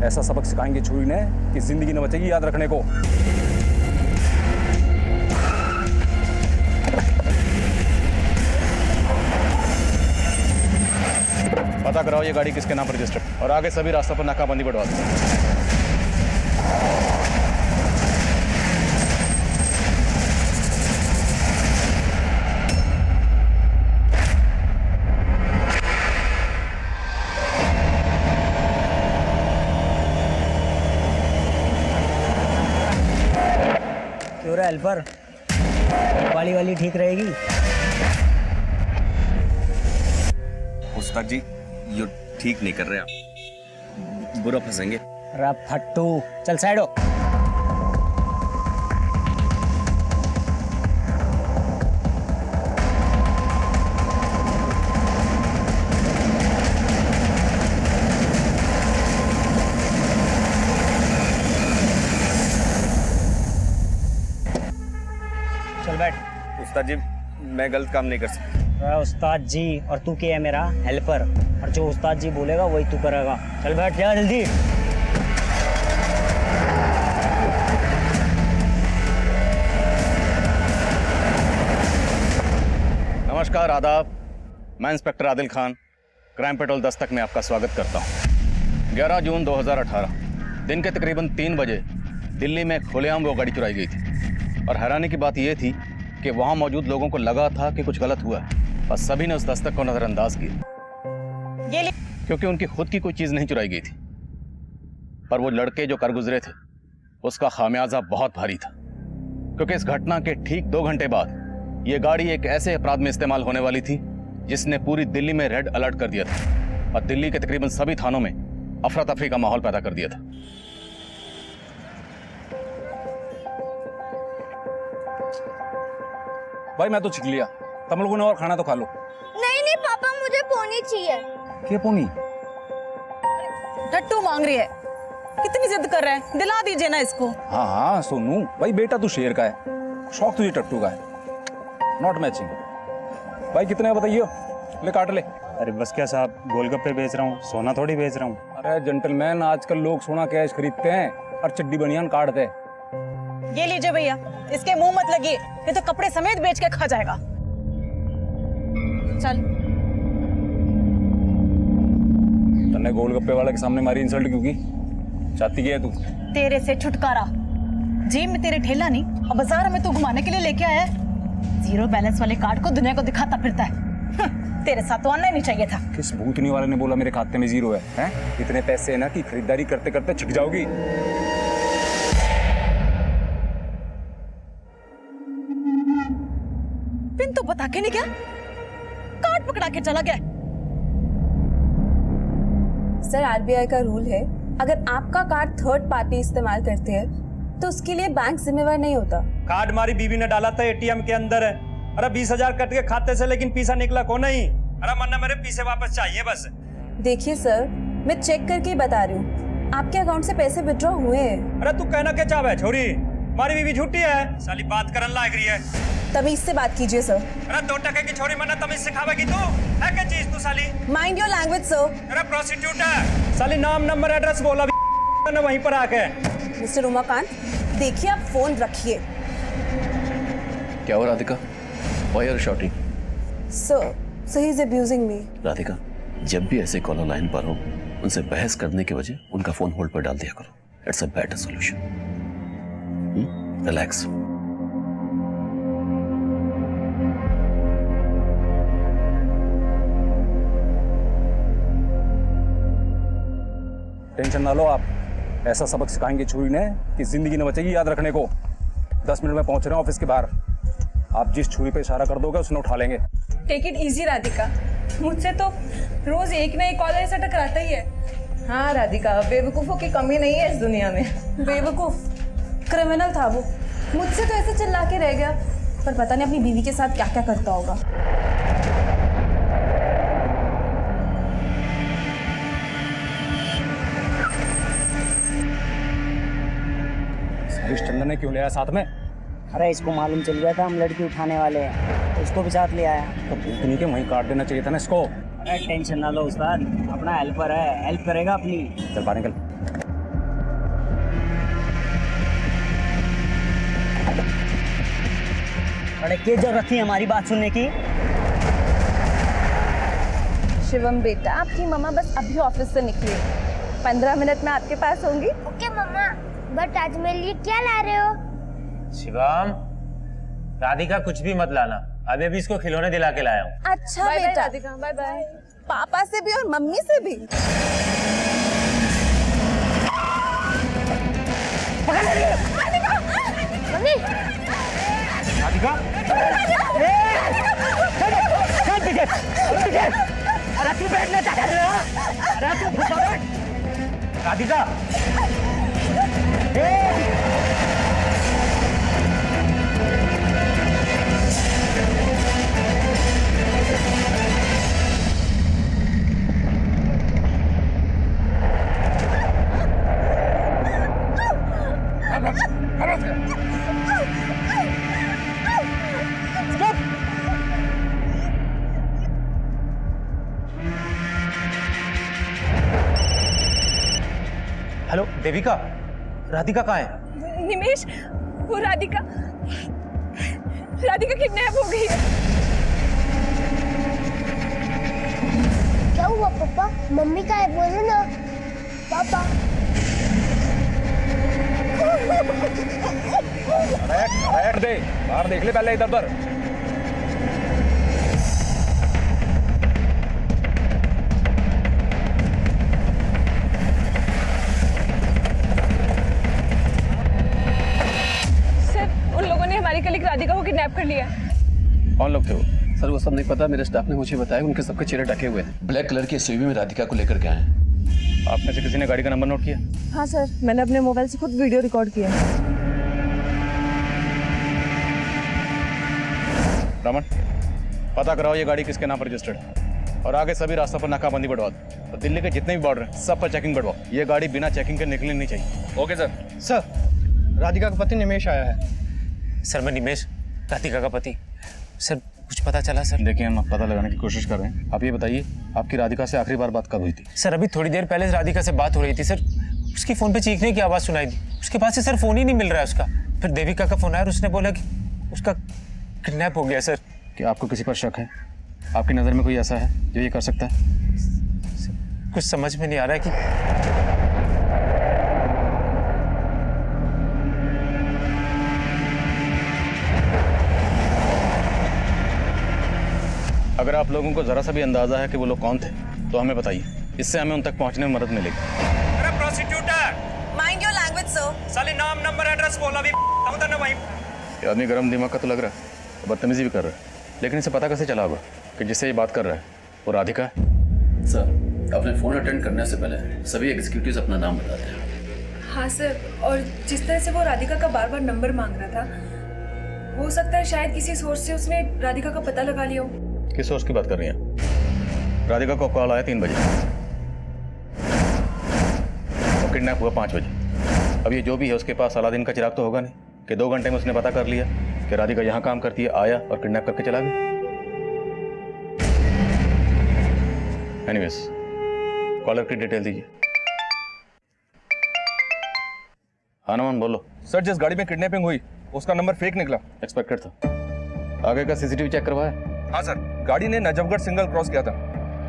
ऐसा सबक सिखाएंगे छुरी ने कि जिंदगी न बचेगी याद रखने को। पता कराओ ये गाड़ी किसके नाम पर रजिस्टर्ड, और आगे सभी रास्तों पर नाकाबंदी बढ़वा दो। हेल्पर वाली ठीक रहेगी? उस्ताद जी ये ठीक नहीं कर रहे आप, बुरा फंसेंगे। अरे फट्टू चल साइड हो। चल बैठ। उस्ताद जी मैं गलत काम नहीं कर सकता। उस्ताद जी और तू क्या है? मेरा हेल्पर, और जो उस्ताद जी बोलेगा वही तू करेगा। चल बैठ जा जल्दी। नमस्कार, आदाब। मैं inspector Adil Khan, crime petrol Dastak में आपका स्वागत करता हूँ। 11 जून 2018 दिन के तकरीबन 3 बजे दिल्ली में खुलेआम वो गाड़ी चुराई गई थी, और हैरानी की बात यह थी कि वहाँ मौजूद लोगों को लगा था कि कुछ गलत हुआ है, और सभी ने उस दस्तक को नजरअंदाज किया क्योंकि उनकी खुद की कोई चीज़ नहीं चुराई गई थी। पर वो लड़के जो कर गुजरे थे उसका खामियाजा बहुत भारी था, क्योंकि इस घटना के ठीक 2 घंटे बाद ये गाड़ी एक ऐसे अपराध में इस्तेमाल होने वाली थी जिसने पूरी दिल्ली में रेड अलर्ट कर दिया था, और दिल्ली के तकरीबन सभी थानों में अफरा तफरी का माहौल पैदा कर दिया था। भाई मैं तो छिक लिया, तुम लोगों ने और खाना तो खा लो। नहीं नहीं पापा, मुझे पोनी चाहिए। क्या पोनी? टट्टू मांग रही है, कितनी जिद कर रहा है, दिला दीजिए ना इसको। हाँ हाँ सोनू भाई, बेटा तू शेर का है, शौक तुझे टट्टू का है, नॉट मैचिंग। भाई कितने का बताइए, ले काट ले। अरे बस क्या साहब, गोलगप्पे बेच रहा हूँ, सोना थोड़ी बेच रहा हूँ। अरे जेंटलमैन, आजकल लोग सोना कैश खरीदते हैं और चड्डी बनियान काटते हैं। ये लीजिए भैया, इसके मुंह मत लगिए, ये तो कपड़े समेत बेच के खा जाएगा। चल। तन्ने गोलगप्पे वाले के सामने मारी इंसल्ट क्यों की? चाहती क्या है तू? तेरे से छुटकारा, जेब में तेरे ठेला नहीं और बाजार में तू घुमाने के लिए लेके आया है। जीरो बैलेंस वाले कार्ड को दुनिया को दिखाता फिरता है। तेरे साथ तो आना ही नहीं चाहिए था। किस भूतनी वाले ने बोला मेरे खाते में जीरो है? हैं? इतने पैसे है ना कि खरीदारी करते करते छिक जाओगी। पिन तो बता के नहीं गया, कार्ड पकड़ा के चला गया। सर आरबीआई का रूल है, अगर आपका कार्ड थर्ड पार्टी इस्तेमाल करते हैं तो उसके लिए बैंक जिम्मेवार नहीं होता। कार्ड हमारी बीवी ने डाला था एटीएम के अंदर है। अरे 20,000 कट के खाते से, लेकिन पैसा निकला को नहीं। अरे मन्ना मेरे पैसे वापस चाहिए बस। देखिए सर, मैं चेक करके ही बता रही हूँ, आपके अकाउंट से पैसे विड्रॉ हुए हैं। अरे तू कहना क्या चाहे छोरी, हमारी बीवी झूठी है, साली बात करन लायक रही है। तमीज से बात कीजिए सर। अरे 2 टके की छोरी मन्ना तमीज सिखावेगी तू? है क्या चीज तू साली? Mind your language sir. अरे प्रोस्टिट्यूट है साली, नाम नंबर एड्रेस बोला वहीं पर आके। मिस्टर उमाकांत, देखिए आप फोन रखिए। क्या हो Radhika? Why are you shouting? Sir, he is abusing me. Radhika, जब भी ऐसे कॉलर लाइन पर हो, उनसे बहस करने के वजह उनका फोन होल्ड पर डाल दिया करो। It's a better solution. Relax. Tension ना लो आप, ऐसा सबक सिखाएंगे छुरी ने कि जिंदगी न बचेगी याद रखने को। 10 मिनट में पहुंच रहे हैं ऑफिस के बाहर। आप जिस छुरी पे इशारा कर दोगे उसने उठा लेंगे। टेक इट इजी राधिका, मुझसे तो रोज एक ना एक कॉलर ऐसा टकराता ही है। हाँ राधिका, बेवकूफों की कमी नहीं है इस दुनिया में। बेवकूफ क्रिमिनल था वो, मुझसे तो ऐसे चिल्ला के रह गया, पर पता नहीं अपनी बीवी के साथ क्या क्या करता होगा। हरीश चंदन ने क्यों लिया साथ में? अरे इसको मालूम चल गया था हम लड़की उठाने वाले हैं, तो इसको भी साथ ले आया। तो भूतनी के वहीं काट देना चाहिए था ना इसको। अरे टेंशन ना लो उस्ताद, अपना हेल्पर है, हेल्प करेगा अपनी। चल बाहर निकल। अरे क्या जरूरत थी हमारी बात सुनने की? शिवम बेटा, आपकी मम्मा बस अभी ऑफिस से निकली, 15 मिनट में आपके पास होंगी। ओके मम्मा, बट आज मेरे लिए क्या ला रहे हो? शिवम, राधिका कुछ भी मत लाना, अभी अभी इसको खिलौने दिला के लाया हूँ। अच्छा बेटा, राधिका बाय बाय। पापा से भी और मम्मी से भी। मम्मी, राधिका, अरे तू बैठना चाहता है? अरे तू बैठ। राधिका, हेलो देविका, राधिका कहाँ है? निमेश, वो राधिका किडनैप हो गई है। क्या हुआ पापा? मम्मी का है, बोलो ना पापा। बैठ दे, बाहर देख ले पहले इधर उधर। सर, उन लोगों ने हमारी कलीग राधिका को किडनैप कर लिया। कौन लोग थे वो? सर वो सब नहीं पता, मेरे स्टाफ ने मुझे बताया उनके सबके चेहरे ढके हुए हैं। ब्लैक कलर की एसयूवी में राधिका को लेकर के आए हैं। आप में से किसी ने गाड़ी का नंबर नोट किया? हाँ सर, मैंने अपने मोबाइल से खुद वीडियो रिकॉर्ड किया। रमन, पता कराओ ये गाड़ी किसके नाम पर रजिस्टर्ड है और आगे सभी रास्तों पर नाकाबंदी बढ़वा दो और दिल्ली के जितने भी बॉर्डर हैं सब पर चेकिंग बढ़वाओ। ये गाड़ी बिना चेकिंग के निकलनी नहीं चाहिए। Okay sir. सर, राधिका का पति निमेश आया है। सर मैं निमेश, राधिका का पति। सर कुछ पता चला सर? देखिए हम पता लगाने की कोशिश कर रहे हैं। आप ये बताइए आपकी राधिका से आखिरी बार बात कब हुई थी? सर अभी थोड़ी देर पहले राधिका से बात हो रही थी सर, उसकी फोन पे चीखने की आवाज़ सुनाई दी। उसके पास से सर फोन ही नहीं मिल रहा है उसका। फिर देविका का फोन आया और उसने बोला कि उसका किडनैप हो गया। सर क्या आपको किसी पर शक है? आपकी नज़र में कोई ऐसा है जो ये कर सकता है? कुछ समझ में नहीं आ रहा है कि अगर आप लोगों को जरा सा भी अंदाजा है कि वो लोग कौन थे तो हमें बताइए, इससे हमें उन तक पहुंचने में मदद मिलेगी। अरे prosecutor, mind your language sir. साले नाम नंबर एड्रेस बोला भी उधर ना वहीं। ये आदमी गर्म दिमाग का तो लग रहा है, बदतमीजी भी कर रहा है, लेकिन इसे पता कैसे चला होगा कि जिससे ये बात कर रहा है वो राधिका है? सर अपने फोन अटेंड करने से पहले सभी एग्जीक्यूटिव्स अपना नाम बताते हैं। हाँ सर, और जिस तरह से वो राधिका का बार बार नंबर मांग रहा था, हो सकता है शायद किसी सोर्स से उसने राधिका का पता लगा लिया हो। किस सोर्स की बात कर रही हैं? राधिका को कॉल आया 3 बजे और किडनैप हुआ 5 बजे। अब ये जो भी है उसके पास अलादीन का चिराग तो होगा नहीं कि 2 घंटे में उसने पता कर लिया कि राधिका यहाँ काम करती है, आया और किडनैप करके चला गया। एनीवेज, कॉलर की डिटेल दीजिए। हाँ नमन बोलो। सर, जिस गाड़ी में किडनैपिंग हुई उसका नंबर फेक निकला। एक्सपेक्टेड था। आगे का सीसीटीवी चेक करवाया? हाँ सर, गाड़ी ने नजफगढ़ सिग्नल क्रॉस किया था,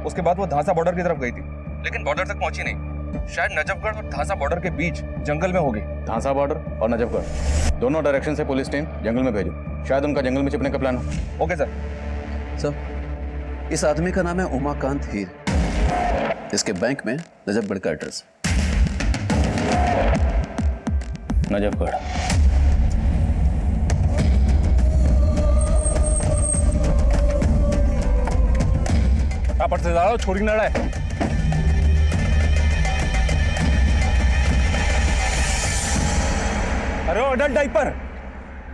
उसके बाद वो धांसा बॉर्डर की तरफ गई थी, लेकिन बॉर्डर तक पहुंची नहीं। शायद नजफगढ़ और धांसा बॉर्डर के बीच जंगल में होगी। धांसा बॉर्डर और नजफगढ़ दोनों डायरेक्शन से पुलिस टीम जंगल में भेजो, शायद उनका जंगल में छिपने का प्लान हो। Okay sir. सर इस आदमी का नाम है उमाकांत हीर, इसके बैंक में नजफगढ़ का एड्रेस। नजफगढ़। आप से ज़्यादा छोड़ी ना रहा है। अरे अडल्ट डाइपर,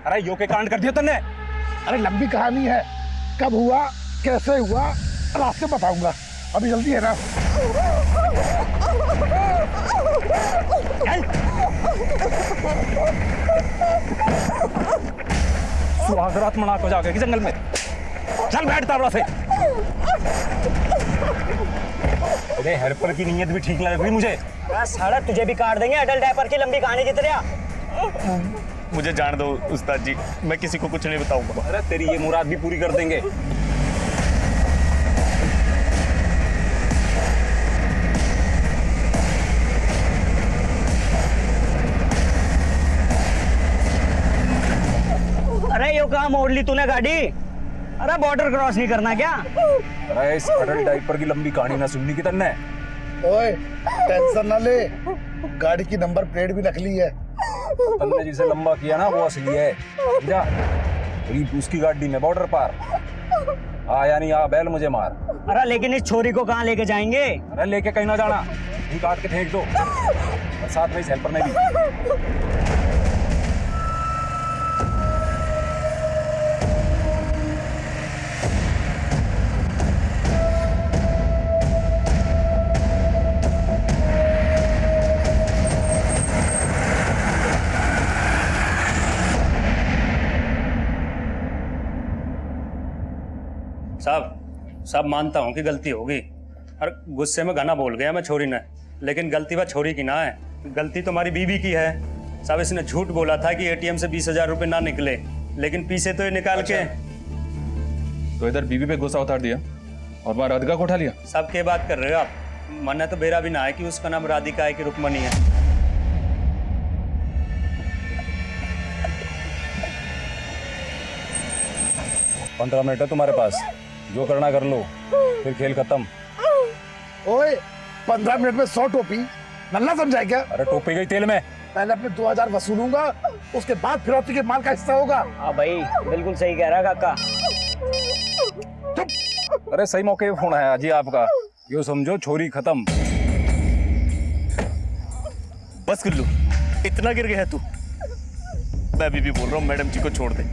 अरे यो के कांड कर दिया तूने। अरे लंबी कहानी है, कब हुआ कैसे हुआ रास्ते बताऊंगा, अभी जल्दी है ना। सुहागरात मना को जाके जंगल में चल बैठ तावड़ा से। अरे हेल्पर की नीयत भी ठीक लग रही मुझे। साला तुझे भी काट देंगे अडल्ट डायपर की लंबी कहानी की तरह। मुझे जान दो उस्ताद जी, मैं किसी को कुछ नहीं बताऊंगा। अरे तेरी ये मुराद भी पूरी कर देंगे। अरे यो कहाँ मोड़ ली तूने गाड़ी? अरे बॉर्डर क्रॉस नहीं करना क्या? अरे इस अडल्ट डायपर की लंबी कहानी ना सुननी की तन्ने। ओए टेंशन ना ले, गाड़ी की नंबर प्लेट भी नकली है। तन्ने जिसे लंबा किया ना वो असली है। जा उसकी गाड़ी में बॉर्डर पार आया नहीं, आ बैल मुझे मार। अरे लेकिन इस छोरी को कहाँ लेके जाएंगे? अरे लेके कहीं ना जाना, यहीं काट के फेंक दो, और साथ में इस हेल्पर ने भी। साहब मानता हूँ कि गलती होगी, और गुस्से में गाना बोल गया मैं छोरी ने, लेकिन गलती वह छोरी की ना है, गलती तुम्हारी बीवी की है। साहब इसने झूठ बोला था कि एटीएम से 20,000 रुपए ना निकले, लेकिन पीछे तो ये निकाल के। तो इधर बीवी पे गुस्सा उतार दिया और वहां राधिका को उठा लिया। साहब क्या बात कर रहे हो आप? मन तो बेरा भी ना है कि उसका नाम राधिका है कि रुक्मणी है। पंद्रह मिनट है तुम्हारे पास, जो करना कर लो, फिर खेल खत्म। ओए 15 मिनट में 100 टोपी, नल्ला समझाए क्या? अरे टोपी गई तेल में। पहले अपने 2000 वसूलूंगा, उसके बाद फिरौती के माल का हिस्सा होगा। हाँ भाई बिल्कुल सही कह रहा काका। अरे सही मौके पे फोन आया जी आपका, यो समझो छोरी खत्म। बस गुल्लू, इतना गिर गया तू? मैं अभी भी बोल रहा हूँ मैडम जी को छोड़ दे।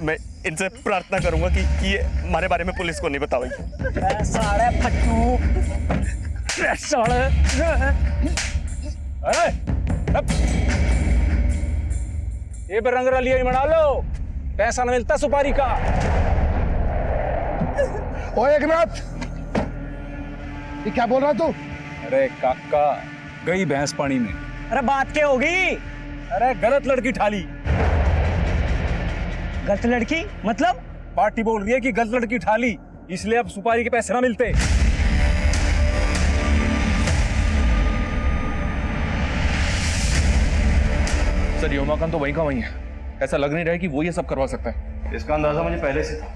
मैं इनसे प्रार्थना करूंगा कि ये हमारे बारे में पुलिस को नहीं बताओगे। सारे फट्टू, साले। अरे ये पे रंग रलिया ही मना लो, पैसा न मिलता सुपारी का। ओए एकनाथ, ये क्या बोल रहा तू? अरे काका गई भैंस पानी में। अरे बात क्या होगी? अरे गलत लड़की ठाली। गलत लड़की मतलब? पार्टी बोल रही है कि गलत लड़की ठाली, इसलिए अब सुपारी के पैसे ना मिलते। सर ये उमाकांत तो वहीं का वहीं है, ऐसा लग नहीं रहा है कि वो ये सब करवा सकता है। इसका अंदाजा मुझे पहले से था,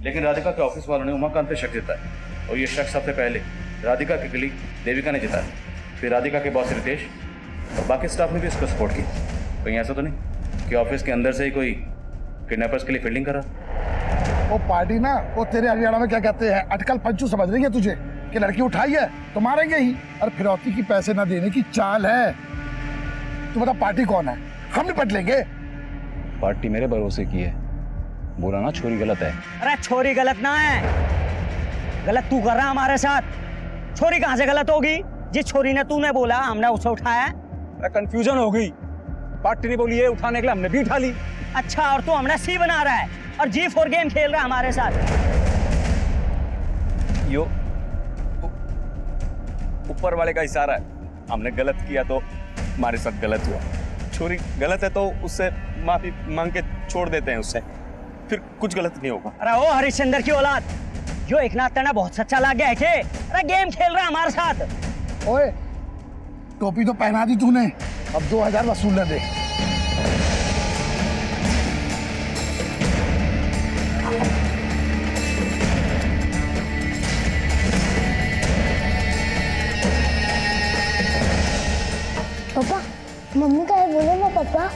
लेकिन राधिका के ऑफिस वालों ने उमाकांत पे शक जताया और ये शक सबसे पहले राधिका की कलीग देविका ने जताया, फिर राधिका के बॉस रितेश और बाकी स्टाफ ने भी इसको सपोर्ट किया। कहीं ऐसा तो नहीं कि ऑफिस के अंदर से ही कोई किडनैपर्स के लिए फील्डिंग करा? वो पार्टी ना, वो तेरे हरियाणा में क्या कहते हैं, अटकल पंचू समझ रही है तुझे कि लड़की उठाई है तो मारेंगे ही, और फिरौती की पैसे ना देने की चाल है। तू बता पार्टी कौन है, हम निपट लेंगे। पार्टी मेरे भरोसे की है, बोला ना छोरी गलत है। अरे छोरी गलत ना है, गलत तू कर रहा हमारे साथ। छोरी कहाँ से गलत होगी? जिस छोरी ने तूने बोला हमने उसे उठाया। कंफ्यूजन हो गई, पार्टी ने बोली है उठाने के लिए, हमने भी उठा ली। अच्छा, और तू हमने सी बना रहा है और G4 गेम खेल रहा है हमारे साथ। यो ऊपर वाले का इशारा है, हमने गलत किया तो हमारे साथ गलत हुआ। छोरी गलत है तो उससे माफी मांग के छोड़ देते हैं, उससे फिर कुछ गलत नहीं होगा। अरे ओ हरिश्चंद्र की औलाद, जो एक नाथ तेना बहुत सच्चा लग गया है के? अरे गेम खेल रहा है हमारे साथ। ओए टोपी तो पहना दी तूने, अब 2000 वसूल दे। पापा मम्मी का है, बोलो ना पापा,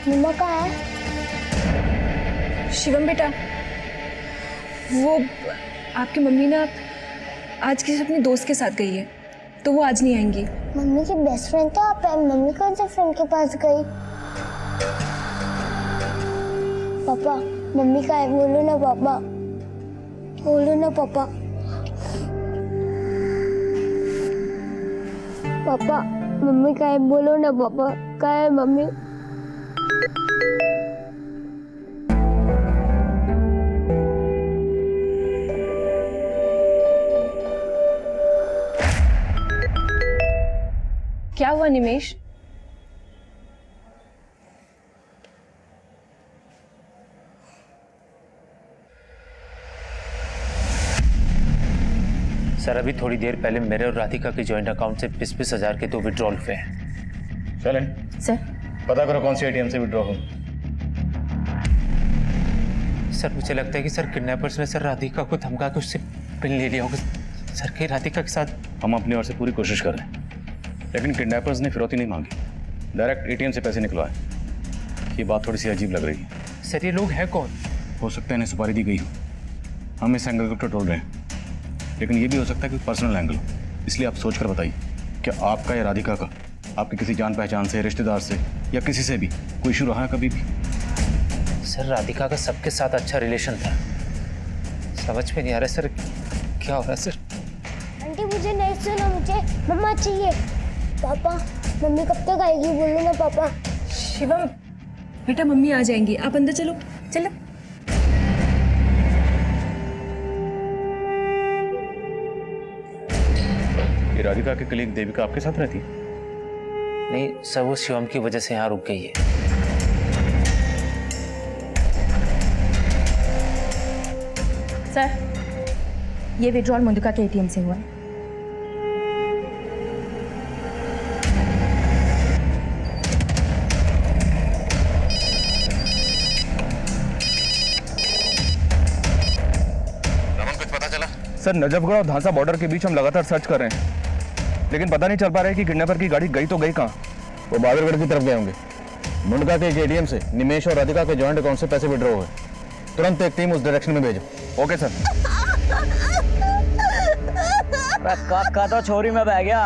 मम्मा का है। शिवम बेटा, वो आपकी मम्मी ना आज किसी अपने दोस्त के साथ गई है, तो वो आज नहीं आएंगी। मम्मी की बेस्ट फ्रेंड तो आप है, मम्मी कौन से फ्रेंड के पास गई? पापा मम्मी का है, बोलो ना पापा, बोलो ना पापा। पापा मम्मी का है, बोलो ना पापा, का है मम्मी? क्या हुआ निमेश? सर अभी थोड़ी देर पहले मेरे और राधिका के जॉइंट अकाउंट से 20,000 के 2 विड्रॉल हुए हैं। चलें सर पता करो कौन सी एटीएम से विड्रॉ हो। सर मुझे लगता है कि सर किडनैपर्स ने सर राधिका को धमका के उससे पिन ले लिया होगा। सर के राधिका के साथ हम अपनी ओर से पूरी कोशिश कर रहे हैं, लेकिन किडनैपर्स ने फिरौती नहीं मांगी, डायरेक्ट एटीएम से पैसे निकलवाए। ये बात थोड़ी सी अजीब लग रही है। सर ये लोग हैं कौन? हो सकता है इन्हें सुपारी दी गई हो, हम इस एंगल को टटोल रहे हैं, लेकिन ये भी हो सकता है कि पर्सनल एंगल हो। इसलिए आप सोच कर बताइए, क्या आपका या राधिका का आपके किसी जान पहचान से, रिश्तेदार से या किसी से भी कोई इशू रहा है कभी भी? सर राधिका का सबके साथ अच्छा रिलेशन था। समझ में नहीं आ रहा सर क्या हो रहा है सर। आंटी मुझे नहीं सुना, मुझे मम्मा चाहिए। पापा मम्मी कब तक आएगी, बोलो ना पापा। शिवम बेटा मम्मी आ जाएंगी, आप अंदर चलो। चलो ये राधिका की कलीग देविका आपके साथ रहती है? नहीं सर वो शिवम की वजह से यहाँ रुक गई है। सर ये विड्रॉल मधुका के एटीएम से हुआ है। कुछ पता चला? सर नजफगढ़ और धांसा बॉर्डर के बीच हम लगातार सर्च कर रहे हैं, लेकिन पता नहीं चल पा रहा है कि किडनैपर की गाड़ी गई तो गई कहाँ। वो बहादुरगढ़ की तरफ गए होंगे। मुंडका के एक एटीएम से निमेश और राधिका के जॉइंट अकाउंट से पैसे विड्रॉ हुए। तुरंत एक टीम उस डायरेक्शन में भेजो। Okay sir. काका तो छोरी में बह गया,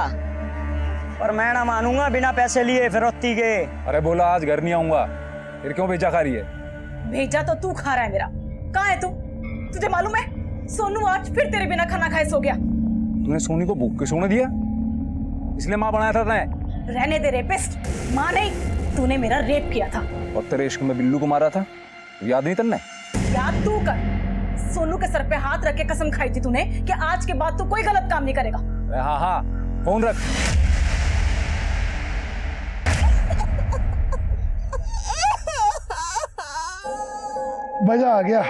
पर मैं ना मानूंगा बिना पैसे लिए फिरौती के। अरे बोला आज घर नहीं आऊंगा, फिर क्यों भेजा खा रही है? भेजा तो तू खा रहा है मेरा। कहाँ है तू? तुझे मालूम है सोनू आज फिर तेरे बिना खाना खाए सो गया। तूने सोनी को भूख के सोने दिया, इसलिए माँ बनाया था तैं? रहने दे रेपिस्ट, माँ नहीं, तूने मेरा रेप किया था। और तेरे इश्क में बिल्लू को मारा था, याद नहीं तन्ने? याद तू कर। सोनू के सर पे हाथ रख के कसम खाई थी तूने कि आज के बाद तू कोई गलत काम नहीं करेगा। हाँ हाँ फोन रख। मजा आ गया।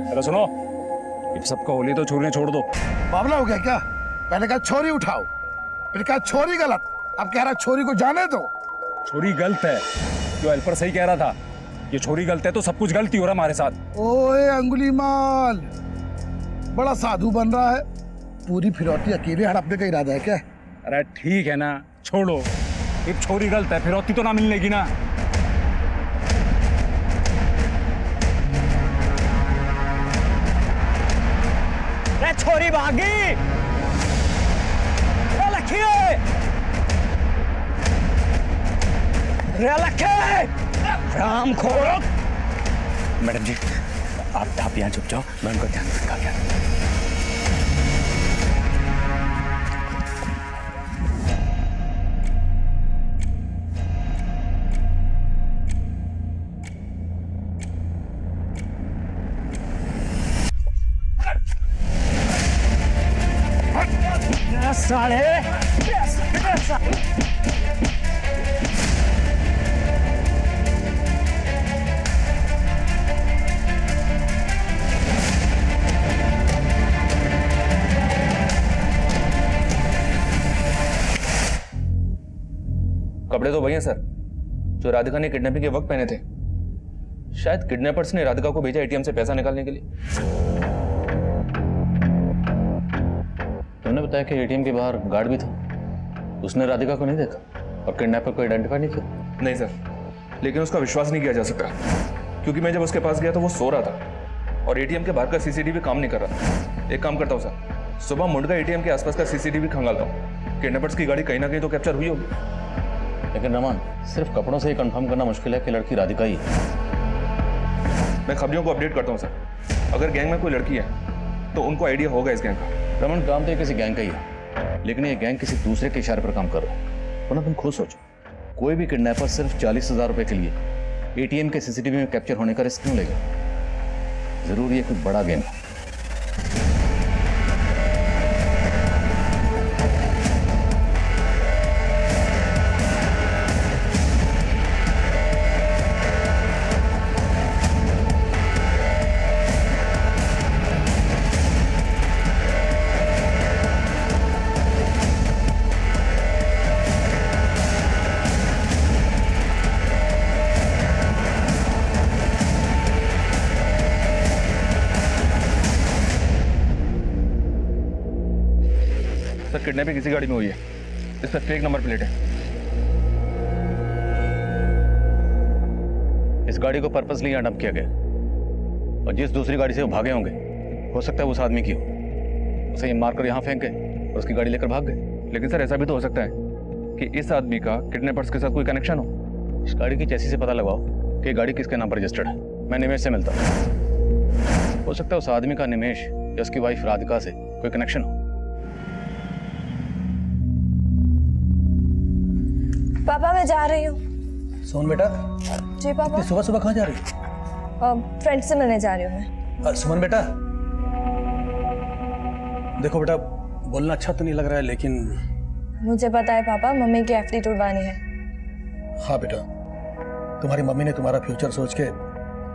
अरे सुनो, ये सबका होली तो छोड़ने छोड़ दो। बावला हो गया क्या? पहले कहा छोरी उठाओ, फिर कहा छोरी गलत, अब कह रहा छोरी को जाने दो। छोरी गलत है, जो हेल्पर सही कह रहा था। ये छोरी गलत है तो सब कुछ गलती हो रहा हमारे साथ। ओए अंगुली माल, बड़ा साधु बन रहा है। पूरी फिरौती अकेले हड़पने का इरादा है क्या? अरे ठीक है ना, छोड़ो। एक छोरी गलत है, फिरौती तो ना मिलेगी ना। छोरी भागी। राम खोरो। मैडम जी आप यहाँ चुप जाओ, मैं उनका ध्यान रखा क्या। साले कपड़े तो वही हैं सर जो राधिका ने किडनैपिंग के वक्त पहने थे। शायद किडनैपर्स ने राधिका को भेजा एटीएम से पैसा निकालने के लिए। तुमने बताया कि एटीएम के बाहर गार्ड भी था, उसने राधिका को नहीं देखा और किडनैपर को आइडेंटिफाई नहीं किया? नहीं सर, लेकिन उसका विश्वास नहीं किया जा सकता क्योंकि मैं जब उसके पास गया तो वो सो रहा था और एटीएम के बाहर का सीसीटीवी काम नहीं कर रहा था। एक काम करता हूँ सर, सुबह मुंडका एटीएम के आसपास का सीसीटीवी खंगालता हूँ। किडनैपर्स की गाड़ी कहीं ना कहीं तो कैप्चर हुई होगी। लेकिन रमान, सिर्फ कपड़ों से ही कंफर्म करना मुश्किल है कि लड़की राधिका ही है। मैं खबरियों को अपडेट करता हूँ सर। अगर गैंग में कोई लड़की है तो उनको आइडिया होगा इस गैंग का। रमन, काम तो ये किसी गैंग का ही है, लेकिन ये गैंग किसी दूसरे के इशारे पर काम कर रहा है। वरना तुम खुद सोचो, कोई भी किडनैपर सिर्फ 40,000 रुपए के लिए एटीएम के सीसीटीवी में कैप्चर होने का रिस्क क्यों लेगा? जरूर ये कोई बड़ा गेम है। सर किडनैपिंग इसी गाड़ी में हुई है, इस पर फेक नंबर प्लेट है। इस गाड़ी को पर्पसली यहाँ डंप किया गया और जिस दूसरी गाड़ी से वो भागे होंगे हो सकता है उस आदमी की हो। उसे ये मारकर यहाँ फेंक गए और उसकी गाड़ी लेकर भाग गए। लेकिन सर ऐसा भी तो हो सकता है कि इस आदमी का किडनैपर्स के साथ कोई कनेक्शन हो। इस गाड़ी की चैसी से पता लगाओ कि गाड़ी किसके नाम पर रजिस्टर्ड है। मैं निमेश से मिलता हूँ। हो सकता है उस आदमी का निमेश या उसकी वाइफ राधिका से कोई कनेक्शन हो। पापा मैं जा रही हूँ। सोन बेटा, जी पापा। सुबह सुबह कहाँ जा रही है? फ्रेंड से मिलने जा रही हूँ मैं। सुमन बेटा, देखो बेटा, बोलना अच्छा तो नहीं लग रहा है लेकिन मुझे पता है पापा, मम्मी की एफडी तुड़वानी है। हाँ बेटा, तुम्हारी मम्मी ने तुम्हारा फ्यूचर सोच के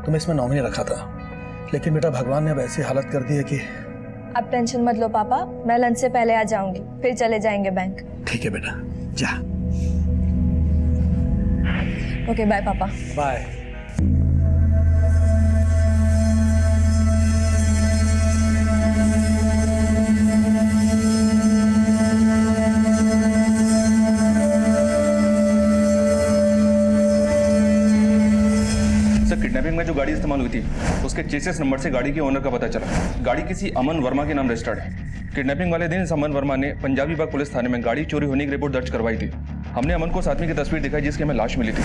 तुम्हें इसमें नॉमिनी रखा था, लेकिन बेटा भगवान ने अब ऐसी हालत कर दी है कि। आप टेंशन मत लो पापा, मैं लंच से पहले आ जाऊंगी, फिर चले जाएंगे बैंक। ठीक है बेटा, जा। ओके बाय पापा। बाय। किडनैपिंग में जो गाड़ी इस्तेमाल हुई थी उसके चेसिस नंबर से गाड़ी के ओनर का पता चला। गाड़ी किसी अमन वर्मा के नाम रजिस्टर्ड है। किडनैपिंग वाले दिन अमन वर्मा ने पंजाबी बाग पुलिस थाने में गाड़ी चोरी होने की रिपोर्ट दर्ज करवाई थी। हमने अमन को उस आदमी की तस्वीर दिखाई जिसकी हमें लाश मिली थी,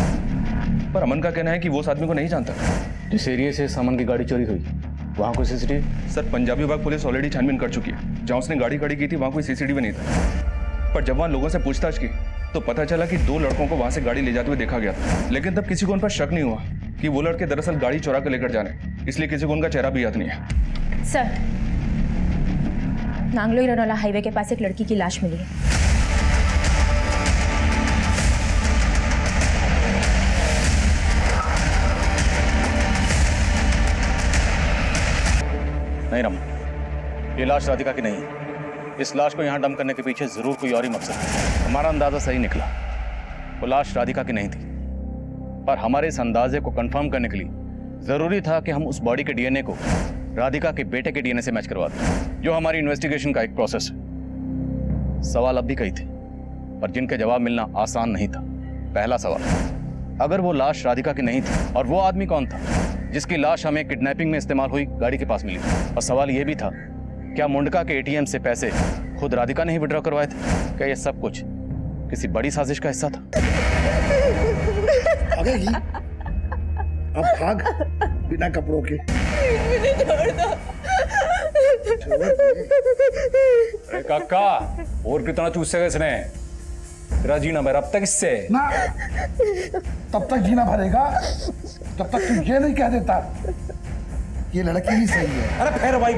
पर अमन का कहना है कि वो उस आदमी को नहीं जानता। जिस एरिया से अमन की गाड़ी चोरी हुई वहाँ कोई सीसीटीवी? सर पंजाबी बाग पुलिस ऑलरेडी छानबीन कर चुकी है। जहाँ उसने गाड़ी खड़ी की थी वहाँ कोई सीसीटीवी नहीं था, पर जब वहाँ लोगों से पूछताछ की तो पता चला कि 2 लड़कों को वहाँ से गाड़ी ले जाते हुए देखा गया था। लेकिन तब किसी को उन पर शक नहीं हुआ कि वो लड़के दरअसल गाड़ी चुरा कर लेकर जाने, इसलिए किसी को उनका चेहरा भी याद नहीं है। सर, नांगलो इरनोला हाईवे के पास एक लड़की की लाश मिली है। नहीं रमा, ये लाश राधिका की नहीं है। इस लाश को यहाँ डंप करने के पीछे जरूर कोई और ही मकसद है। हमारा अंदाजा सही निकला, वो लाश राधिका की नहीं थी, पर हमारे इस अंदाजे को कंफर्म करने के लिए जरूरी था कि हम उस बॉडी के डीएनए को राधिका के बेटे के डीएनए से मैच करवा दें, जो हमारी इन्वेस्टिगेशन का एक प्रोसेस है। सवाल अब भी कई थे, पर जिनके जवाब मिलना आसान नहीं था। पहला सवाल, अगर वो लाश राधिका की नहीं थी और वो आदमी कौन था जिसकी लाश हमें किडनैपिंग में इस्तेमाल हुई गाड़ी के पास मिली? और सवाल ये भी था, क्या मुंडका के एटीएम से पैसे खुद राधिका ने ही विड्रॉ करवाए थे? क्या ये सब कुछ किसी बड़ी साजिश का हिस्सा था? भागेगी? अब भाग बिना कपड़ों के। अरे काका, और कितना चूसेगा इसने? तेरा जीना भर अब तक इससे ना, तब तक जीना भरेगा जब तक तू ये नहीं कह देता ये लड़की ही सही है। अरे फिर वही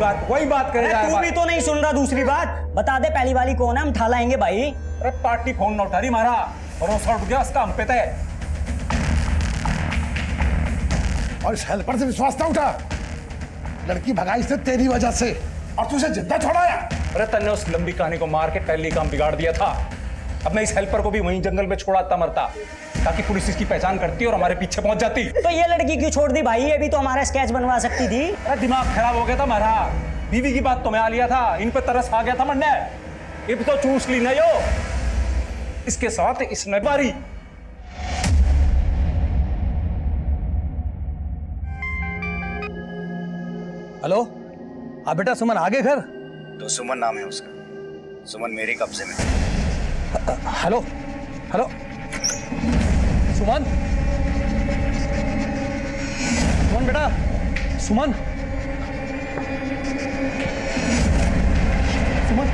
बात करेगा। तू भी तो नहीं सुन रहा। दूसरी बात बता दे, पहली वाली कौन है, हम ठा लाएंगे भाई। अरे पार्टी फोन न उठा रही मारा, भरोसा उठ गया उसका हम पे तय। और इस हेल्पर से विश्वास ना उठा। लड़की भगाई से तेरी वजह से, और तुझे जिंदा छोड़ाया। अरे तन्ने उस लंबी कहानी को मार के पहले काम बिगाड़ दिया था। अब मैं इस हेल्पर को भी वहीं जंगल में छोड़ाता मरता, ताकि पुलिस इसकी पहचान करती और हमारे पीछे पहुंच जाती। तो ये लड़की क्यों छोड़ दी भाई? ये भी तो हमारा स्केच बनवा सकती थी। अरे दिमाग खराब हो गया था हमारा। बीवी की बात तो मैं आ लिया था, इन पे तरस आ गया था मंडे। ये भी तो चूस ली ना यो। इसके साथ इसने बारी। हेलो, हाँ बेटा, सुमन आ गए घर? तो सुमन नाम है उसका। सुमन मेरे कब्जे में। हेलो हेलो, सुमन सुमन बेटा, सुमन सुमन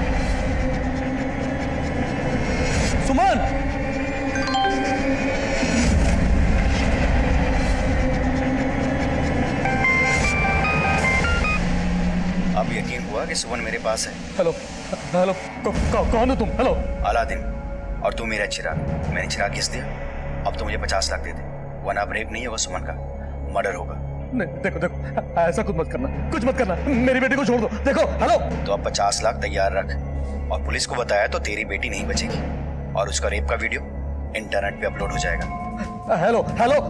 सुमन। अब यकीन हुआ कि सुमन मेरे पास है। हेलो हेलो, कौन हो तुम? हेलो। अलादीन, और तू मेरा चिराग। मैंने चिराग किस दिया? अब तो मुझे 50 लाख दे दे, वरना अब रेप नहीं होगा सुमन का, मर्डर होगा। नहीं, देखो ऐसा कुछ मत करना, मेरी बेटी को छोड़ दो। देखो हेलो। तो अब 50 लाख तैयार रख, और पुलिस को बताया तो तेरी बेटी नहीं बचेगी, और उसका रेप का वीडियो इंटरनेट पे अपलोड हो जाएगा। Hello hello.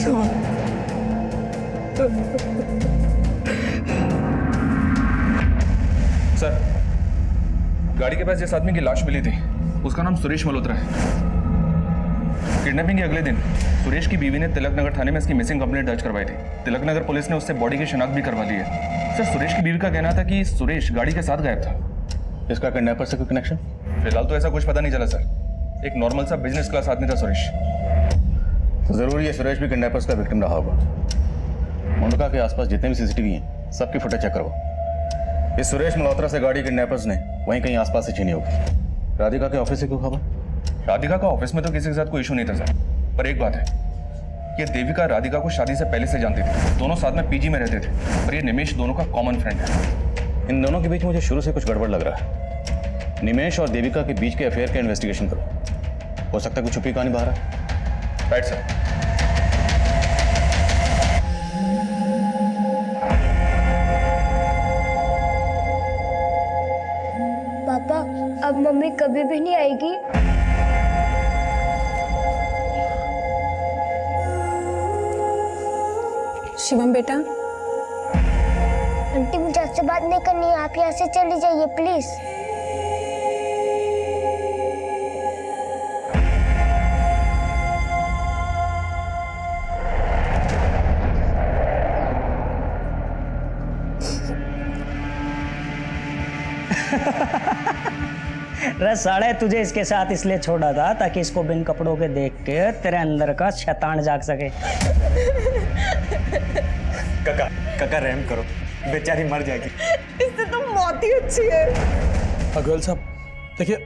सुमन सर, गाड़ी के पास जिस आदमी की लाश मिली थी उसका नाम सुरेश मल्होत्रा है। किडनैपिंग के अगले दिन सुरेश की बीवी ने तिलक नगर थाने में इसकी मिसिंग कंप्लेंट दर्ज करवाई थी। तिलक नगर पुलिस ने उससे बॉडी की शिनाख्त भी करवा ली है। सर, सुरेश की बीवी का कहना था कि सुरेश गाड़ी के साथ गायब था। इसका किडनैपर से कोई कनेक्शन? फिलहाल तो ऐसा कुछ पता नहीं चला सर। एक नॉर्मल सा बिजनेस क्लास आदमी था सुरेश। तो जरूरी है सुरेश भी किडनैपर्स का विक्टिम रहा होगा। मुंडका के आसपास जितने भी सीसीटीवी हैं सबकी फुटेज चेक करवाओ। इस सुरेश मल्होत्रा से गाड़ी किडनैपर्स ने वहीं कहीं आसपास से छीनी होगी। राधिका के ऑफिस से क्यों खबर? राधिका का ऑफिस में तो किसी के साथ कोई इशू नहीं था सर, पर एक बात है, ये देविका राधिका को शादी से पहले से जानती थी। दोनों साथ में पीजी में रहते थे और ये निमेश दोनों का कॉमन फ्रेंड है। इन दोनों के बीच मुझे शुरू से कुछ गड़बड़ लग रहा है। निमेश और देविका के बीच के अफेयर का इन्वेस्टिगेशन करो। हो सकता है कुछ छुपी कहानी बाहर है। Right sir. पापा अब मम्मी कभी भी नहीं आएगी? शिवम बेटा, आंटी मुझे आपसे बात नहीं करनी है, आप यहाँ से चली जाइए प्लीज। रे साढ़े तुझे इसके साथ इसलिए छोड़ा था ताकि इसको बिन कपड़ों के देख के तेरे अंदर का शैतान जाग सके। काका काका रहम करो, बेचारी मर जाएगी। इससे तो मौत ही अच्छी है। गोयल साहब देखिए,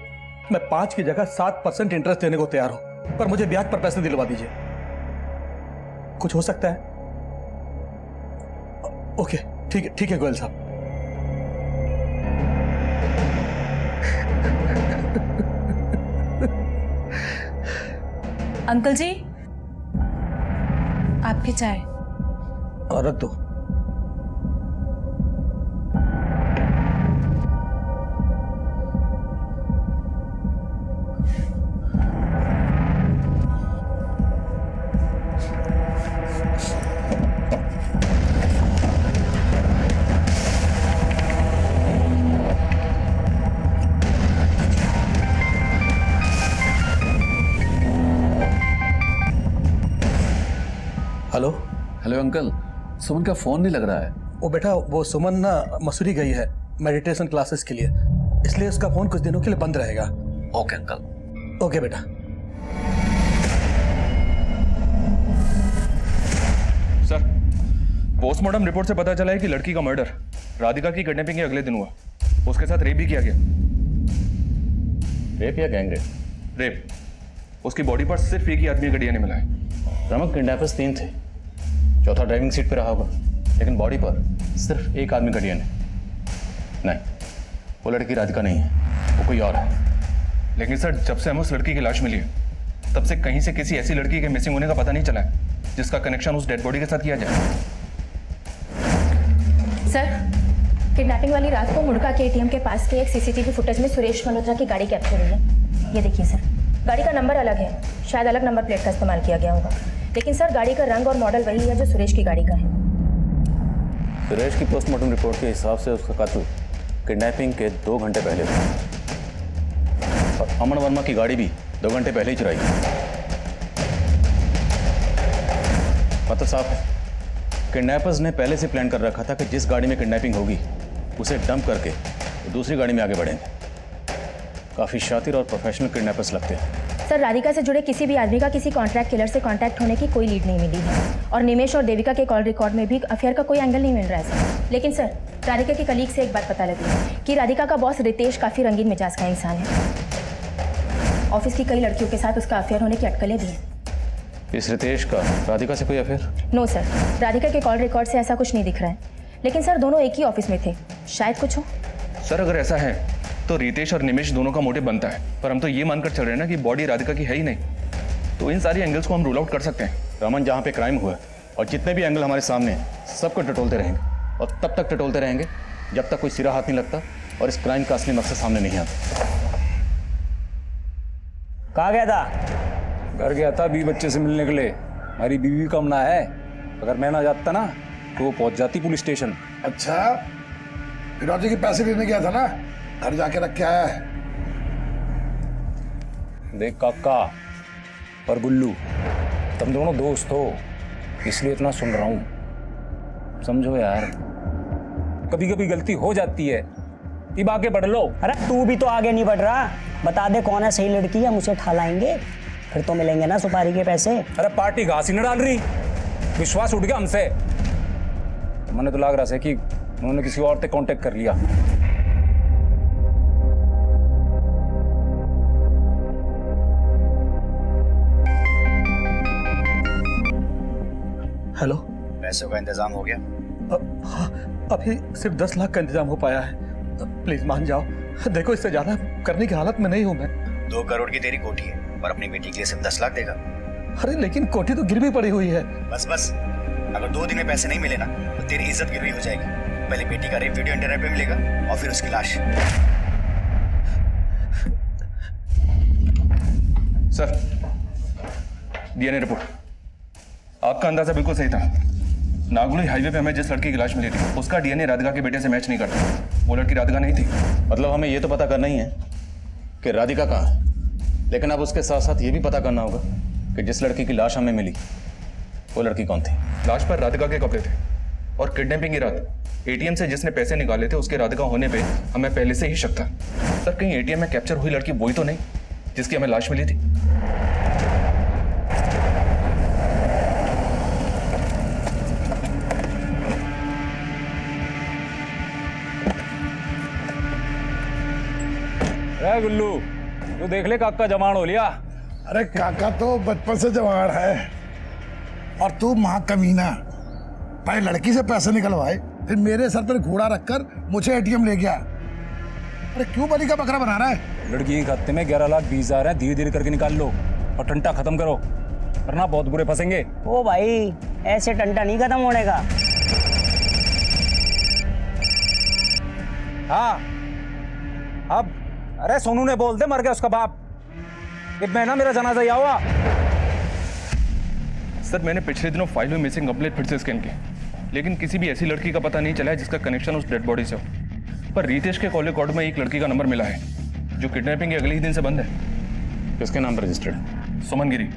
मैं 5 की जगह 7% इंटरेस्ट देने को तैयार हूं, पर मुझे ब्याज पर पैसे दिलवा दीजिए। कुछ हो सकता है? ओके ठीक है गोयल साहब। अंकल जी, आपकी चाय। रख दो। हेलो हेलो अंकल, सुमन का फोन नहीं लग रहा है। वो बेटा, वो सुमन ना मसूरी गई है मेडिटेशन क्लासेस के लिए, इसलिए उसका फोन कुछ दिनों के लिए बंद रहेगा। Okay uncle. ओके बेटा। सर, पोस्टमार्टम रिपोर्ट से पता चला है कि लड़की का मर्डर राधिका की किडनैपिंग के अगले दिन हुआ। उसके साथ रेप भी किया गया। रेप या गैंग रेप? रेप। उसकी बॉडी पर सिर्फ एक ही आदमी का डीएनए मिला है। रमक किडनैपर्स 3 थे, चौथा ड्राइविंग सीट पे रहा होगा, लेकिन बॉडी पर सिर्फ एक आदमी का डीएनए। नहीं, वो लड़की राधिका नहीं है, वो कोई और है। लेकिन सर, जब से हमें उस लड़की की लाश मिली है तब से कहीं से किसी ऐसी लड़की के मिसिंग होने का पता नहीं चला है जिसका कनेक्शन उस डेड बॉडी के साथ किया जाए। सर, किडनैपिंग वाली रात को मुड़का के एटीएम के पास के एक सीसीटीवी फुटेज में सुरेश मल्होत्रा की गाड़ी कैप्चर हुई है। ये देखिए सर, गाड़ी का नंबर अलग है, शायद अलग नंबर प्लेट का इस्तेमाल किया गया होगा, लेकिन सर गाड़ी का रंग और मॉडल वही है जो सुरेश की गाड़ी का है। सुरेश की पोस्टमार्टम रिपोर्ट के हिसाब से उसका कातिल किडनैपिंग के 2 घंटे पहले था और अमन वर्मा की गाड़ी भी 2 घंटे पहले ही चुराई। मतलब साहब, किडनैपर्स ने पहले से प्लान कर रखा था कि जिस गाड़ी में किडनैपिंग होगी उसे डंप करके वो दूसरी गाड़ी में आगे बढ़ेंगे। काफ़ी शातिर और प्रोफेशनल किडनैपर्स लगते हैं। सर, राधिका से जुड़े किसी भी आदमी का किसी कॉन्ट्रैक्ट किलर से कांटेक्ट होने की कोई लीड नहीं मिली है और निमेश और देविका के कॉल रिकॉर्ड में भी अफेयर का कोई एंगल नहीं मिल रहा है सर। लेकिन सर, राधिका के कलीग से एक बात पता लगी कि राधिका का बॉस रितेश काफ़ी रंगीन मिजाज का इंसान है। ऑफिस की कई लड़कियों के साथ उसका अफेयर होने की अटकलें भी हैं। इस रितेश का राधिका से कोई अफेयर? नो सर, राधिका के कॉल रिकॉर्ड से ऐसा कुछ नहीं दिख रहा है, लेकिन सर दोनों एक ही ऑफिस में थे, शायद कुछ हो। सर, अगर ऐसा है तो रितेश और निमेश दोनों का मोटिव बनता है, पर हम तो ये मानकर चल रहे हैं ना कि बॉडी राधिका की है ही नहीं, तो इन सारी एंगल्स को हम रूल आउट कर सकते हैं। रमन, जहाँ पे क्राइम हुआ और जितने भी एंगल हमारे सामने हैं सबको टटोलते रहेंगे और तब तक टटोलते रहेंगे जब तक कोई सिरा हाथ नहीं लगता और इस क्राइम का असली मकसद सामने नहीं आता। कहाँ गया था? घर गया था 20 बच्चे से मिलने के लिए। हमारी बीवी का मना है, अगर मैं ना जाता ना तो वो पहुंच जाती पुलिस स्टेशन। अच्छा, फिरौती के पैसे लेने गया था ना, घर जाके रख के आया है। देख काका और गुल्लू, तुम दोनों दोस्त हो, इसलिए इतना सुन रहा हूं, समझो यार। कभी कभी गलती हो जाती है, अब आगे बढ़ लो। अरे तू भी तो आगे नहीं बढ़ रहा, बता दे कौन है सही लड़की, हम उसे ठा लाएंगे, फिर तो मिलेंगे ना सुपारी के पैसे। अरे पार्टी घास ही न डाल रही, विश्वास उठ गया हमसे। मैंने तो लग रहा है कि उन्होंने किसी और से कांटेक्ट कर लिया। हेलो, पैसों का इंतजाम हो गया? हाँ, अभी सिर्फ 10 लाख का इंतजाम हो पाया है। प्लीज मान जाओ, देखो इससे ज्यादा करने की हालत में नहीं हूं मैं। 2 करोड़ की तेरी कोठी है और अपनी बेटी के लिए सिर्फ 10 लाख देगा? अरे लेकिन कोठी तो गिरवी पड़ी हुई है। बस बस, अगर 2 दिन में पैसे नहीं मिले ना तो तेरी इज्जत गिरवी हो जाएगी। पहले बेटी का रेप वीडियो इंटरनेट पे मिलेगा और फिर उसकी लाश। Sir, DNA report. आपका अंदाजा बिल्कुल सही था। नागुली हाईवे पे हमें जिस लड़की की लाश मिली थी उसका डीएनए राधिका के बेटे से मैच नहीं करता। वो लड़की राधिका नहीं थी। मतलब हमें ये तो पता करना ही है कि राधिका कहाँ है, लेकिन अब उसके साथ साथ ये भी पता करना होगा कि जिस लड़की की लाश हमें मिली वो लड़की कौन थी। लाश पर राधिका के कपड़े थे और किडनैपिंग की रात एटीएम से जिसने पैसे निकाले थे उसके राधिका होने पे हमें पहले से ही शक था। सर, कहीं एटीएम में कैप्चर हुई लड़की वही तो नहीं जिसकी हमें लाश मिली थी? गुल्लू, तू देख ले काका जवान हो लिया। अरे काका तो बचपन से जवान है, और तू महाकमीना, पहले लड़की से पैसे निकलवाए, फिर मेरे सर पर घोड़ा रखकर मुझे एटीएम ले गया। अरे क्यों बलि का बकरा बना रहा है? लड़की के खाते में 11,20,000 है, धीरे धीरे करके निकाल लो और टंटा खत्म करो, वरना बहुत बुरे फंसेंगे। ओ भाई, ऐसे टंटा नहीं खत्म होने का। हाँ, अब अरे सोनू ने बोल दे मर गया उसका बाप। एक महीना मेरा जनाजा ही हुआ। सर, मैंने पिछले दिनों फाइल में मिसिंग कंप्लेंट फिर से स्कैन की, लेकिन किसी भी ऐसी लड़की का पता नहीं चला है जिसका कनेक्शन उस डेड बॉडी से हो। पर रितेश के कॉल रिकॉर्ड में एक लड़की का नंबर मिला है जो किडनैपिंग के अगले ही दिन से बंद है। किसके नाम पर रजिस्टर्ड है? सुमन गिरी।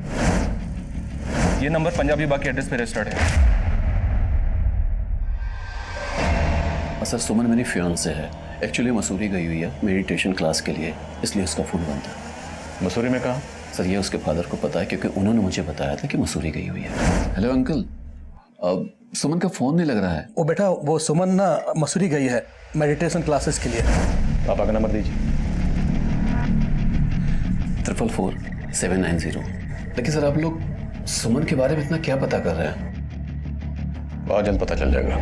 ये नंबर पंजाबी बाग के एड्रेस पे रजिस्टर्ड है। सर, सुमन मेरी फियांसे है। एक्चुअली मसूरी गई हुई है मेडिटेशन क्लास के लिए, इसलिए उसका फ़ोन बंद है। मसूरी में कहाँ? सर, ये उसके फादर को पता है क्योंकि उन्होंने मुझे बताया था कि मसूरी गई हुई है। हेलो अंकल, अब सुमन का फ़ोन नहीं लग रहा है। ओ बेटा, वो सुमन ना मसूरी गई है मेडिटेशन क्लासेस के लिए। पापा का नंबर दीजिए। 444-790। लेकिन सर, आप लोग सुमन के बारे में इतना क्या पता कर रहे हैं? बहुत जल्द पता चल जाएगा।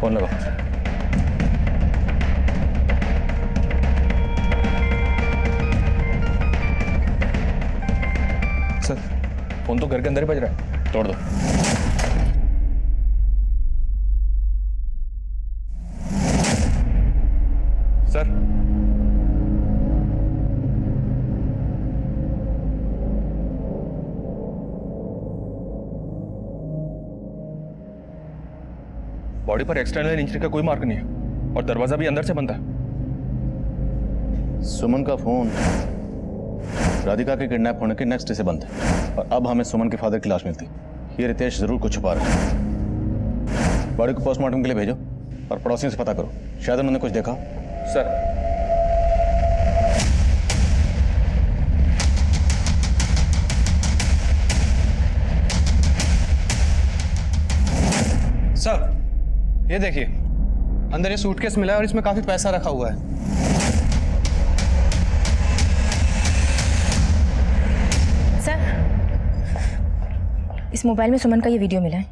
फोन लगाओ। सर, फोन तो घर के अंदर ही बज रहा है। तोड़ दो। सर, बॉडी पर एक्सटर्नल इंजरी का कोई मार्क नहीं है और दरवाजा भी अंदर से बंद है। सुमन का फोन राधिका के किडनैप होने के नेक्स्ट डे से बंद है और अब हमें सुमन के फादर की लाश मिलती। ये रितेश जरूर कुछ छुपा रहा है। बॉडी को पोस्टमार्टम के लिए भेजो और पड़ोसियों से पता करो, शायद उन्होंने कुछ देखा। सर, सर, ये देखिए, अंदर ये सूटकेस मिला है और इसमें काफी पैसा रखा हुआ है। सर, इस मोबाइल में सुमन का ये वीडियो मिला है।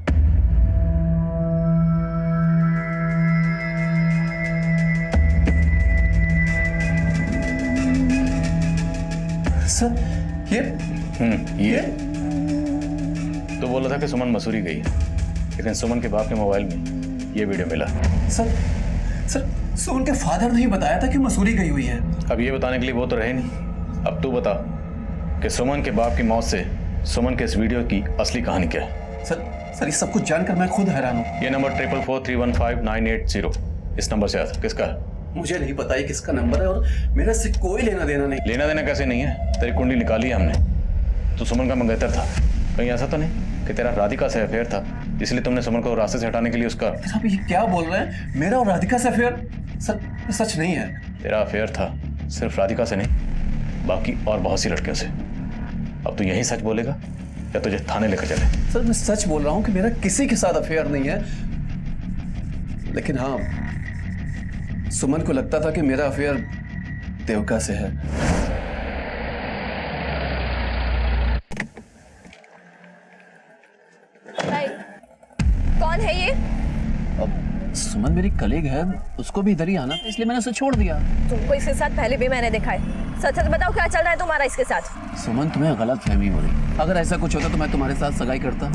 सर, ये तो बोला था कि सुमन मसूरी गई है, लेकिन सुमन के बाप के मोबाइल में ये वीडियो मिला। सर, सुमन के फादर ने ही बताया था कि मसूरी गई हुई है। अब ये बताने के लिए वो तो रहे नहीं। अब तू बता कि सुमन के बाप की मौत से सुमन के इस वीडियो की असली कहानी क्या है? सर ये सब कुछ जानकर मैं खुद हैरान हूँ। ये नंबर 444315980 इस नंबर से आया था, किसका है? मुझे नहीं पता ये किसका नंबर है और मेरा इससे कोई लेना देना नहीं। लेना देना कैसे नहीं है? तेरी कुंडली निकाली है हमने। तू सुमन का मंगेतर था, कहीं ऐसा तो नहीं कि तेरा राधिका से अफेयर था इसलिए तुमने सुमन को रास्ते से हटाने के लिए उसका? आप ये क्या बोल रहे हैं? मेरा और राधिका से अफेयर? सर ये सच नहीं है। तेरा अफेयर था सिर्फ राधिका से नहीं, बाकी और बहुत सी लड़कियों से। अब तू यही सच बोलेगा या तुझे थाने लेकर चले? सर मैं सच बोल रहा हूँ कि मेरा किसी के साथ अफेयर नहीं है, लेकिन हाँ सुमन को लगता था कि मेरा अफेयर देविका से है। कौन है ये? अब सुमन मेरी कलीग है, उसको भी इधर ही आना था इसलिए मैंने उसे छोड़ दिया। तुमको इसके साथ पहले भी मैंने देखा है। सच सच बताओ क्या चल रहा है तुम्हारा इसके साथ? सुमन तुम्हें गलत फहमी हो रही। अगर ऐसा कुछ होता तो मैं तुम्हारे साथ सगाई करता।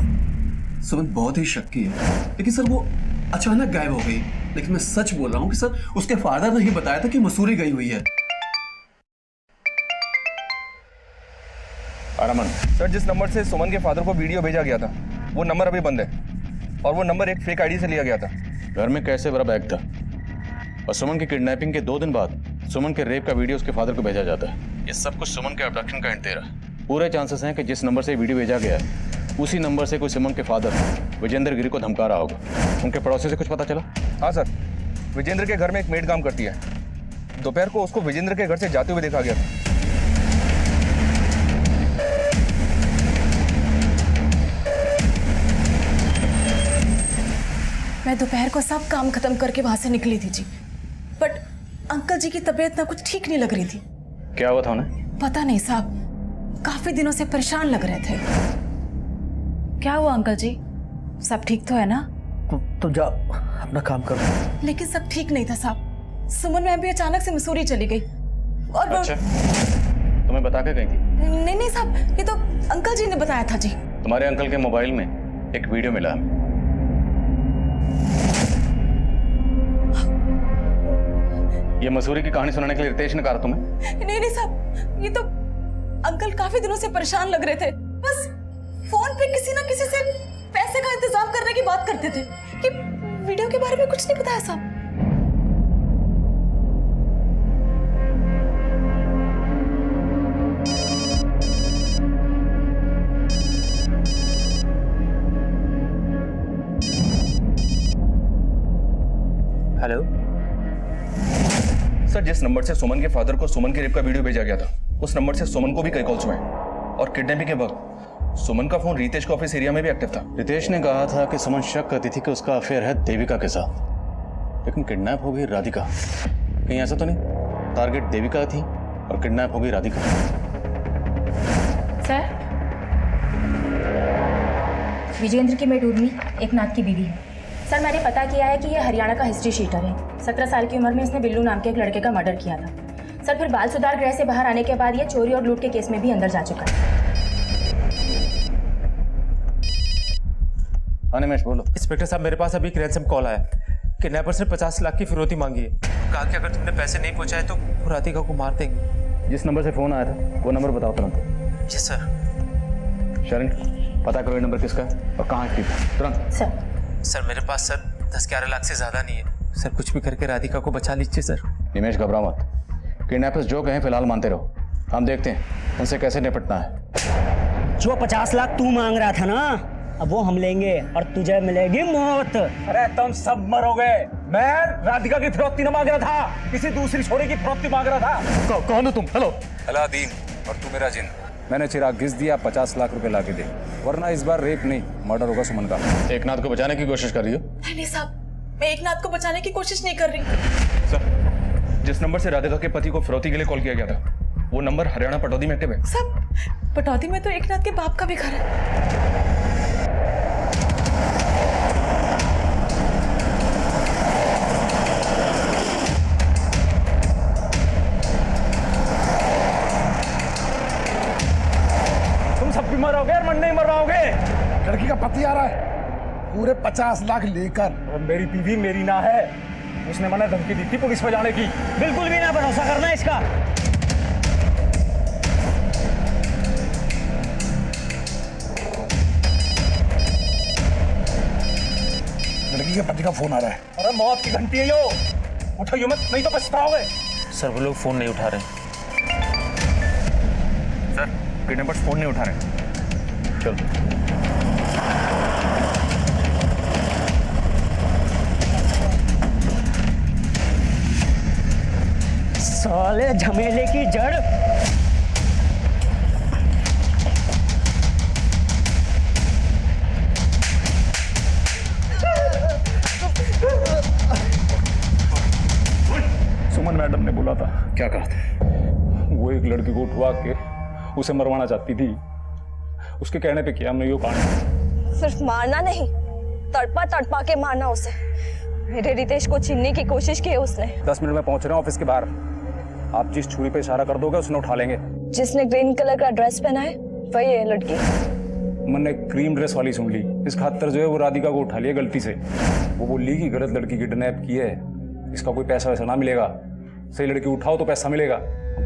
सुमन बहुत ही शक्की है, लेकिन सर वो अचानक गायब हो गई। लेकिन मैं सच बोल रहा हूँ कि सर उसके फादर ने ही बताया था कि मसूरी गई हुई है। रमन सर, जिस नंबर से सुमन के फादर को वीडियो भेजा गया था वो नंबर अभी बंद है और वो नंबर एक फेक आईडी से लिया गया था। घर में कैसे बड़ा बैग था और सुमन की किडनैपिंग के 2 दिन बाद सुमन के रेप का वीडियो उसके फादर को भेजा जाता है। ये सब कुछ सुमन के अबडक्शन का हिंट दे रहा है। पूरे चांसेस हैं कि जिस नंबर से वीडियो भेजा गया है उसी नंबर से कोई सुमन के फादर विजेंद्र गिरी को धमका रहा होगा। उनके पड़ोसी से कुछ पता चला? हाँ सर, विजेंद्र के घर में एक मेड काम करती है। दोपहर को उसको विजेंद्र के घर से जाते हुए देखा गया था। मैं दोपहर को सब काम खत्म करके वहां से निकली थी जी, बट अंकल जी की तबीयत ना कुछ ठीक नहीं लग रही थी। क्या हुआ था उन्हें? पता नहीं साहब, काफी दिनों से परेशान लग रहे थे। क्या हुआ अंकल जी, सब ठीक तो है ना? तुम जाओ अपना काम करो। लेकिन सब ठीक नहीं था साहब। सुमन मैम भी अचानक से मसूरी चली गई और अच्छा, तुम्हें बता के गई थी? नहीं साहब, ये तो अंकल जी ने बताया था जी। तुम्हारे अंकल के मोबाइल में एक वीडियो मिला है। ये मसूरी की कहानी सुनाने के लिए रितेश ने कहा तुम्हें? नहीं साहब, ये तो अंकल काफी दिनों से परेशान लग रहे थे। बस फोन पे किसी ना किसी से पैसे का इंतजाम करने की बात करते थे कि वीडियो के बारे में कुछ नहीं बताया साहब। हेलो सर, जिस नंबर से सुमन के फादर को सुमन के रेप का वीडियो भेजा गया था उस नंबर से सुमन को भी कई कॉल्स हुए और किडनैपिंग के वक्त सुमन का फोन रितेश के ऑफिस एरिया में भी एक्टिव था। रितेश ने कहा था कि सुमन शक करती थी कि उसका अफेयर है देविका के साथ, लेकिन किडनैप हो गई राधिका। कहीं ऐसा तो नहीं टारगेट देविका थी और किडनैप हो गई राधिका? सर, विजेंद्र की मेड उर्मी एकनाथ की बीवी है। सर, मैंने पता किया है कि ये हरियाणा का हिस्ट्री शीटर है। 17 साल की उम्र में इसने बिल्लू नाम के एक लड़के का मर्डर किया था। सर, फिर बाल सुधार गृह से बाहर आने के बाद ये चोरी और लूट के केस में भी अंदर जा चुका है। अनिमेश बोलो। इंस्पेक्टर साहब, मेरे पास अभी एक रैंसम कॉल आया। किडनैपर से 50 लाख की फिरौती मांगी है। कहा कि अगर तुमने पैसे नहीं पहुंचाए तो वो राधिका को मार देंगे। जिस नंबर से फोन आया था वो नंबर बताओ तुरंत। जी सर। शरण, पता करो ये नंबर किसका है और कहाँ एक्टिव है, तुरंत। सर मेरे पास सर 10-11 लाख से ज्यादा नहीं है सर। कुछ भी करके राधिका को बचा लीजिए सर। निमेश, घबराओ मत। किडनैपर्स जो कहें फिलहाल मानते रहो, हम देखते हैं उनसे कैसे निपटना है। जो 50 लाख तू मांग रहा था ना, अब वो हम लेंगे और तुझे मिलेगी मौत। अरे तुम सब मरोगे। मैं राधिका की फिरौती न मांग रहा था, किसी दूसरी छोरी की फिरौती मांग रहा था। कौन हो तुम? हेलो। अलादीन, और तू मेरा जिन। मैंने चिराग घिस दिया, 50 लाख रुपए लाके दे, वरना इस बार रेप नहीं मर्डर होगा सुमन का। एकनाथ को बचाने की कोशिश कर रही हो? नहीं साहब, मैं एकनाथ को बचाने की कोशिश नहीं कर रही। सर, जिस नंबर से राधिका के पति को फिरौती के लिए कॉल किया गया था वो नंबर हरियाणा पटौदी में एक्टिव है। सब पटौदी में तो एकनाथ के बाप का भी घर है। तुम सब भी मरोगे और मन नहीं मरवाओगे। लड़की का पति आ रहा है, पूरे 50 लाख लेकर। और मेरी बीवी मेरी ना है, उसने मना धमकी दी थी पुलिस में जाने की। बिल्कुल भी ना भरोसा करना इसका। लड़की के पति का फोन आ रहा है। अरे मौत की घंटी है यो, उठाइयो मत नहीं तो पछताओगे। सर वो लोग फोन नहीं उठा रहे। सर किडनैपर्स फोन नहीं उठा रहे। चलो साले झमेले की जड़। सुमन मैडम ने बोला था। क्या कहा था? वो एक लड़की को उठवा के उसे मरवाना चाहती थी, उसके कहने पे किया हमने यो कांड। सिर्फ मारना नहीं, तड़पा तड़पा के मारना उसे। मेरे रितेश को छीनने की कोशिश की है उसने। 10 मिनट में पहुंच रहे हैं ऑफिस के बाहर। आप जिस छुरी पे इशारा कर दोगे उसने उठा लेंगे। जिसने ग्रीन कलर का ड्रेस पहना है वही है लड़की। मैंने क्रीम ड्रेस वाली सुन ली। इस खातर जो है वो राधिका को उठा लिया गलती से। वो बोली कि गलत लड़की किडनैप की है, इसका कोई पैसा वैसा ना मिलेगा, सही लड़की उठाओ तो पैसा मिलेगा।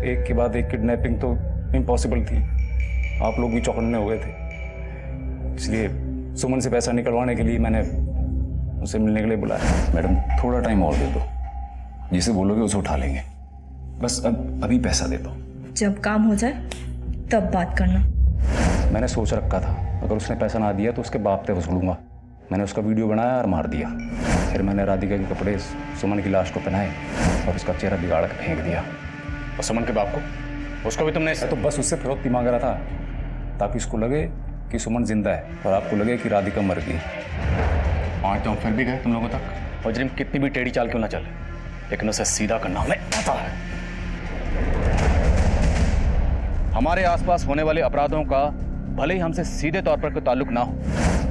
एक के बाद एक किडनैपिंग तो इम्पॉसिबल थी। आप लोग भी चौकन्ने हो गए थे, इसलिए सुमन से पैसा निकलवाने के लिए मैंने उसे मिलने के लिए बुलाया। मैडम थोड़ा टाइम और दे दो, जिसे बोलोगे उसे उठा लेंगे। बस अभी पैसा दे दो। जब काम हो जाए तब बात करना। मैंने सोच रखा था अगर उसने पैसा ना दिया तो उसके बाप पे वसूलूंगा। मैंने उसका वीडियो बनाया और मार दिया। फिर मैंने राधिका के कपड़े सुमन की लाश को पहनाए और उसका चेहरा बिगाड़ के फेंक दिया। और सुमन के बाप को, उसको भी तुमने? तो बस उससे फिरौती मांग रहा था ताकि उसको लगे कि सुमन जिंदा है और आपको लगे कि राधिका मर गई। आज तो हम फिर भी गए तुम लोगों तक। मुजरिम कितनी भी टेढ़ी चाल क्यों ना चले, लेकिन उसे सीधा करना हमें आता है। हमारे आसपास होने वाले अपराधों का भले ही हमसे सीधे तौर पर कोई ताल्लुक ना हो,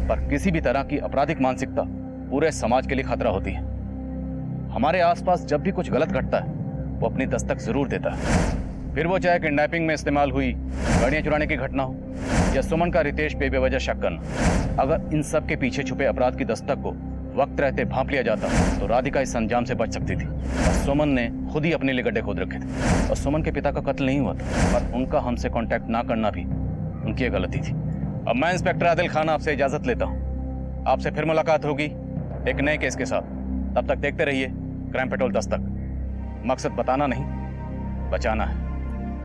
पर किसी भी तरह की आपराधिक मानसिकता पूरे समाज के लिए खतरा होती है। हमारे आसपास जब भी कुछ गलत घटता है वो अपनी दस्तक जरूर देता है, फिर वो चाहे किडनैपिंग में इस्तेमाल हुई गाड़ियां चुराने की घटना हो या सुमन का रितेश पे बेवजह शक करना। अगर इन सब के पीछे छुपे अपराध की दस्तक को वक्त रहते भांप लिया जाता तो राधिका इस अंजाम से बच सकती थी। और सुमन ने खुद ही अपने लिए गड्ढे खोद रखे थे। और सुमन के पिता का कत्ल नहीं हुआ था, पर उनका हमसे कांटेक्ट ना करना भी उनकी गलती थी। अब मैं इंस्पेक्टर आदिल खान आपसे इजाजत लेता हूँ। आपसे फिर मुलाकात होगी एक नए केस के साथ। तब तक देखते रहिए क्राइम पेट्रोल दस्तक। मकसद बताना नहीं, बचाना है।